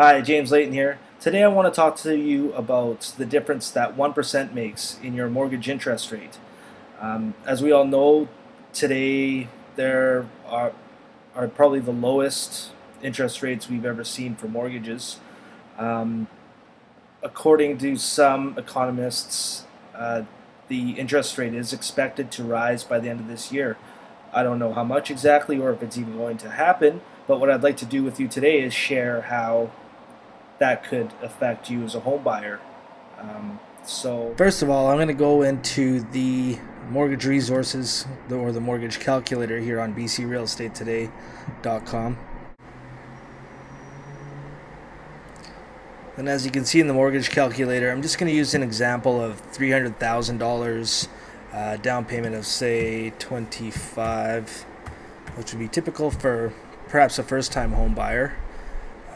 Hi, James Leighton here. Today I want to talk to you about the difference that 1% makes in your mortgage interest rate. As we all know, today there are probably the lowest interest rates we've ever seen for mortgages. Um, According to some economists, the interest rate is expected to rise by the end of this year. I don't know how much exactly or if it's even going to happen, but what I'd like to do with you today is share how that could affect you as a home buyer. So first of all, I'm going to go into the mortgage resources or the mortgage calculator here on bcrealestatetoday.com. And as you can see in the mortgage calculator, I'm just going to use an example of $300,000 down payment of say 25, which would be typical for perhaps a first-time home buyer.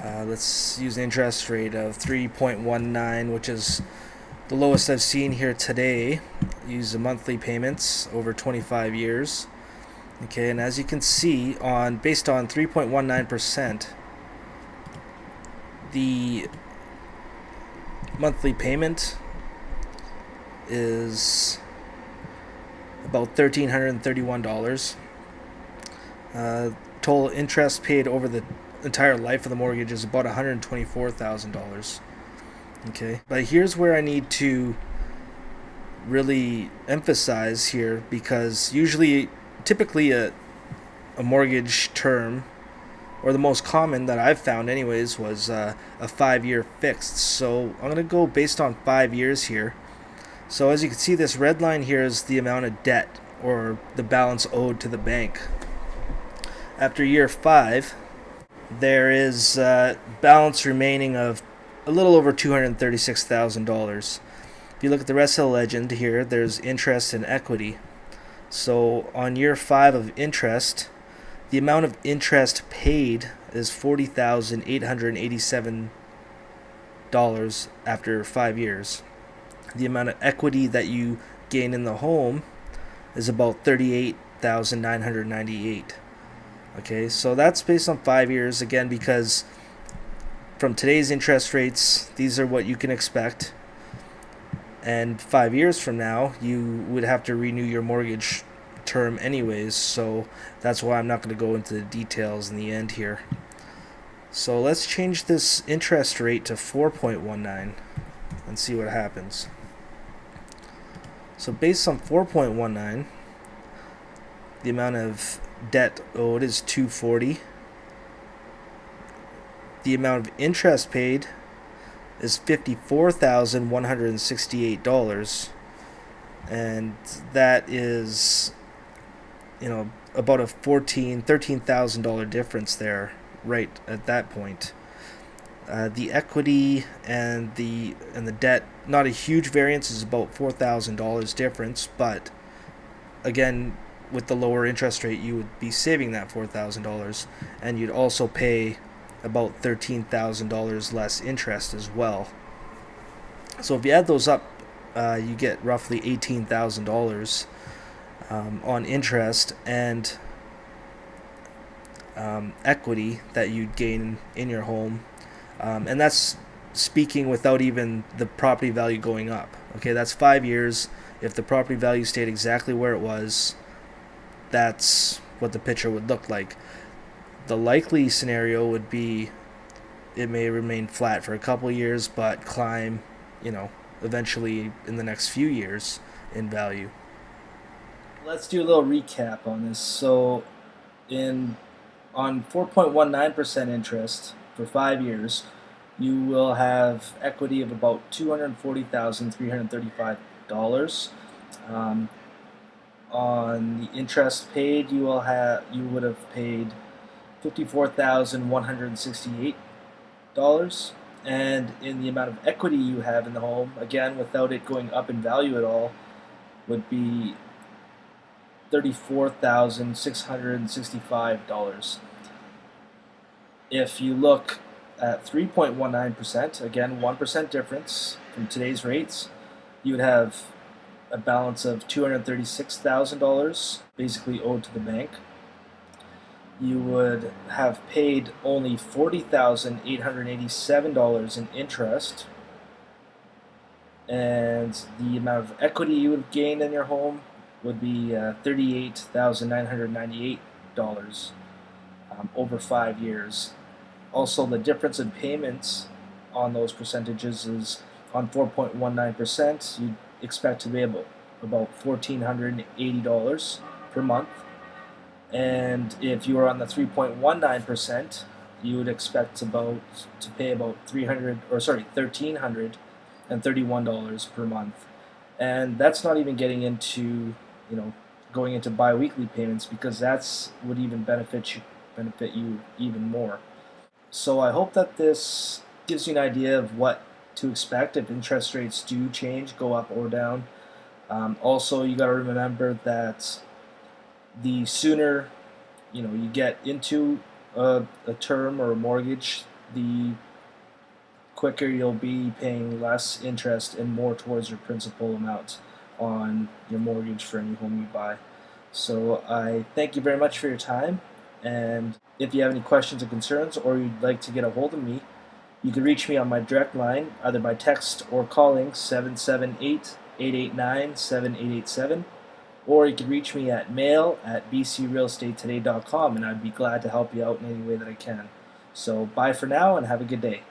Let's use an interest rate of 3.19, which is the lowest I've seen here today. Use the monthly payments over 25 years. Okay, and as you can see, based on 3.19%, the monthly payment is about $1,331. Total interest paid over the entire life of the mortgage is about $124,000. Okay, but here's where I need to really emphasize here, because typically a mortgage term, or the most common that I've found anyways, was a 5-year fixed. So I'm going to go based on 5 years here. So as you can see, this red line here is the amount of debt or the balance owed to the bank. After year 5, there is balance remaining of a little over $236,000. If you look at the rest of the legend here, there's interest and equity. So on year 5 of interest, the amount of interest paid is $40,887 after 5 years. The amount of equity that you gain in the home is about $38,998. Okay, so that's based on 5 years, again, because from today's interest rates, these are what you can expect. And 5 years from now, you would have to renew your mortgage term anyways, so that's why I'm not going to go into the details in the end here. So let's change this interest rate to 4.19 and see what happens. So based on 4.19, the amount of debt owed is $240. The amount of interest paid is $54,168, and that is, about a $13,000 difference there right at that point. The equity and the debt, not a huge variance, is about $4,000 difference, but again, with the lower interest rate, you would be saving that $4,000, and you'd also pay about $13,000 less interest as well. So if you add those up, you get roughly $18,000 on interest and equity that you'd gain in your home, and that's speaking without even the property value going up. Okay, that's 5 years. If the property value stayed exactly where it was, that's what the picture would look like. The likely scenario would be it may remain flat for a couple years, but climb, eventually in the next few years in value. Let's do a little recap on this. So on 4.19% interest for 5 years, you will have equity of about $240,335. On the interest paid, you would have paid $54,168, and in the amount of equity you have in the home, again without it going up in value at all, would be $34,665. If you look at 3.19%, again 1% difference from today's rates, you would have a balance of $236,000 basically owed to the bank. you would have paid only $40,887 in interest, and the amount of equity you would have gained in your home would be $38,998 over 5 years. Also, the difference in payments on those percentages is on 4.19%, you expect to be about $1,480 per month. And if you were on the 3.19%, you would expect to pay about $1,331 per month. And that's not even getting into, going into biweekly payments, because that's would even benefit you even more. So I hope that this gives you an idea of what to expect if interest rates do change, go up or down. Also, you got to remember that the sooner you get into a term or a mortgage, the quicker you'll be paying less interest and more towards your principal amount on your mortgage for any home you buy. So I thank you very much for your time, and if you have any questions or concerns, or you'd like to get a hold of me, you can reach me on my direct line either by text or calling 778-889-7887, or you can reach me at mail@bcrealestatetoday.com, and I'd be glad to help you out in any way that I can. So bye for now, and have a good day.